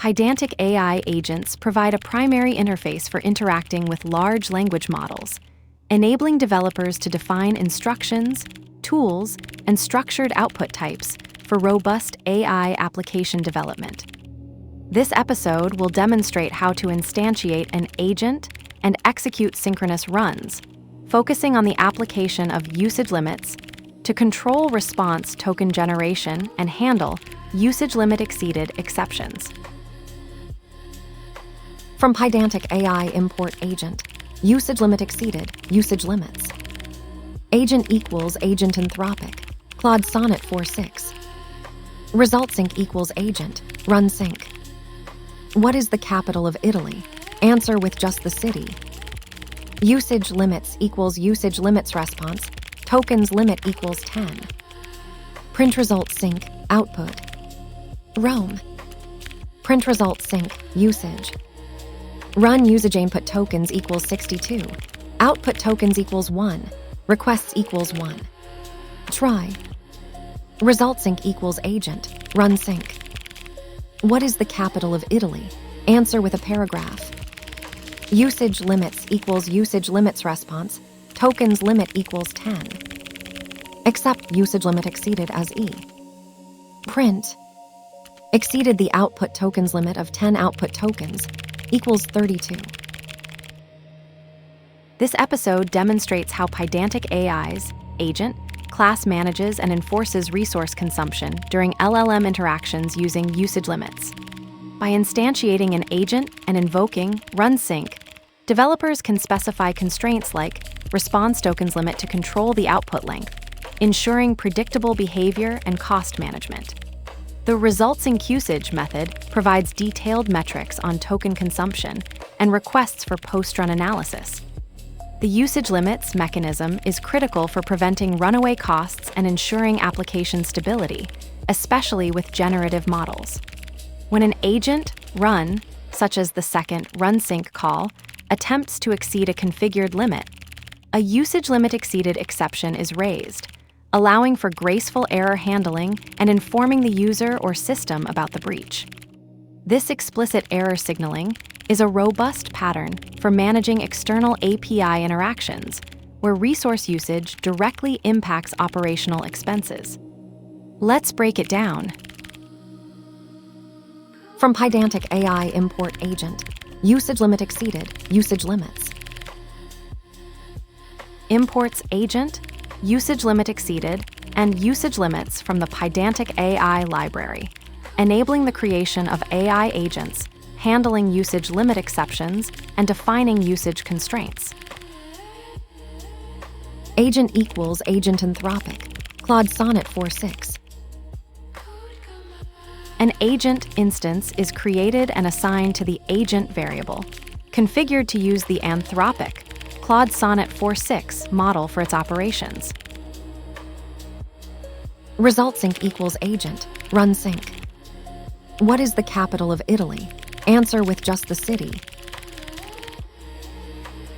Pydantic AI agents provide a primary interface for interacting with large language models, enabling developers to define instructions, tools, and structured output types for robust AI application development. This episode will demonstrate how to instantiate an agent and execute synchronous runs, focusing on the application of usage limits to control response token generation and handle UsageLimit-exceeded exceptions. From Pydantic AI import agent, UsageLimit-exceeded, usage limits. Agent equals agent anthropic, Claude Sonnet 4.6. Result sync equals agent, run sync. What is the capital of Italy? Answer with just the city. Usage limits equals usage limits response, tokens limit equals 10. Print result sync, output. Rome. Print result sync, usage. Run usage input tokens equals 62. Output tokens equals 1. Requests equals 1. Try. Result sync equals agent, run sync. What is the capital of Italy? Answer with a paragraph. Usage limits equals usage limits response, tokens limit equals 10. Accept usage limit exceeded as E. Print. Exceeded the output tokens limit of 10 output tokens equals 32. This episode demonstrates how Pydantic AI's agent class manages and enforces resource consumption during LLM interactions using usage limits. By instantiating an agent and invoking run sync, developers can specify constraints like response tokens limit to control the output length, ensuring predictable behavior and cost management. The result sync usage method provides detailed metrics on token consumption and requests for post-run analysis. The usage limits mechanism is critical for preventing runaway costs and ensuring application stability, especially with generative models. When an agent run, such as the second run sync call, attempts to exceed a configured limit, a usage limit exceeded exception is raised, allowing for graceful error handling and informing the user or system about the breach. This explicit error signaling is a robust pattern for managing external API interactions, where resource usage directly impacts operational expenses. Let's break it down. From Pydantic AI import agent, usage limit exceeded, usage limits. Imports agent, usage limit exceeded, and usage limits from the Pydantic AI library, enabling the creation of AI agents, handling usage limit exceptions, and defining usage constraints. Agent equals agent anthropic, Claude Sonnet 4.6. An agent instance is created and assigned to the agent variable, configured to use the anthropic Claude Sonnet 4.6 model for its operations. Result sync equals agent, run sync. What is the capital of Italy? Answer with just the city.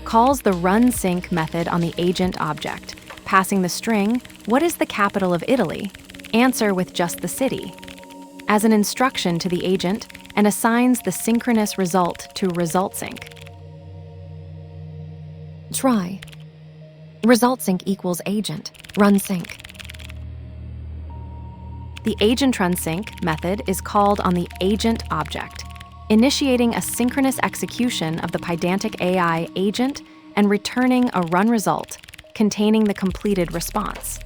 Calls the run sync method on the agent object, passing the string, what is the capital of Italy? Answer with just the city, as an instruction to the agent, and assigns the synchronous result to result sync. Try. Result sync equals agent, run sync. The agent run sync method is called on the agent object, initiating a synchronous execution of the Pydantic AI agent and returning a run result containing the completed response.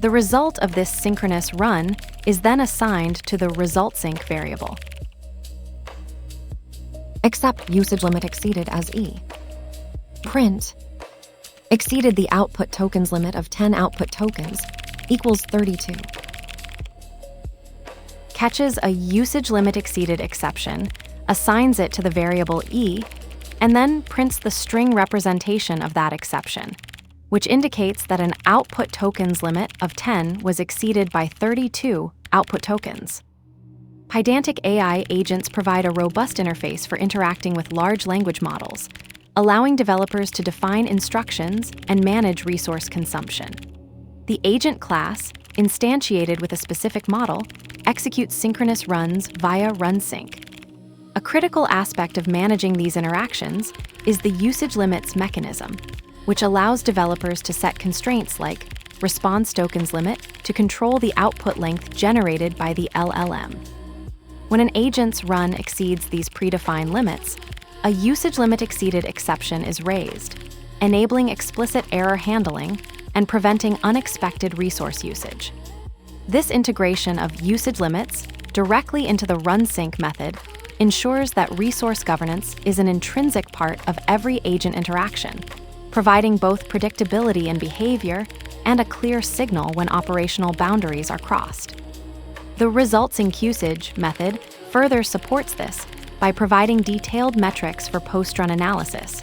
The result of this synchronous run is then assigned to the result sync variable. Accept usage limit exceeded as E. Print. Exceeded the output tokens limit of 10 output tokens equals 32. Catches a usage limit exceeded exception, assigns it to the variable E, and then prints the string representation of that exception, which indicates that an output tokens limit of 10 was exceeded by 32 output tokens. Pydantic AI agents provide a robust interface for interacting with large language models, allowing developers to define instructions and manage resource consumption. The agent class, instantiated with a specific model, executes synchronous runs via run sync. A critical aspect of managing these interactions is the usage limits mechanism, which allows developers to set constraints like response tokens limit to control the output length generated by the LLM. When an agent's run exceeds these predefined limits, a UsageLimitExceeded exception is raised, enabling explicit error handling and preventing unexpected resource usage. This integration of usage limits directly into the runsync method ensures that resource governance is an intrinsic part of every agent interaction, providing both predictability in behavior and a clear signal when operational boundaries are crossed. The resulting usage method further supports this by providing detailed metrics for post-run analysis,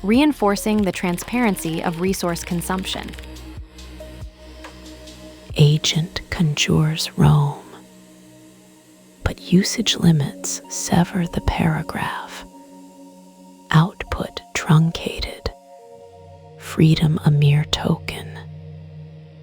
reinforcing the transparency of resource consumption. Agent conjures Rome, but usage limits sever the paragraph. Output truncated, freedom a mere token.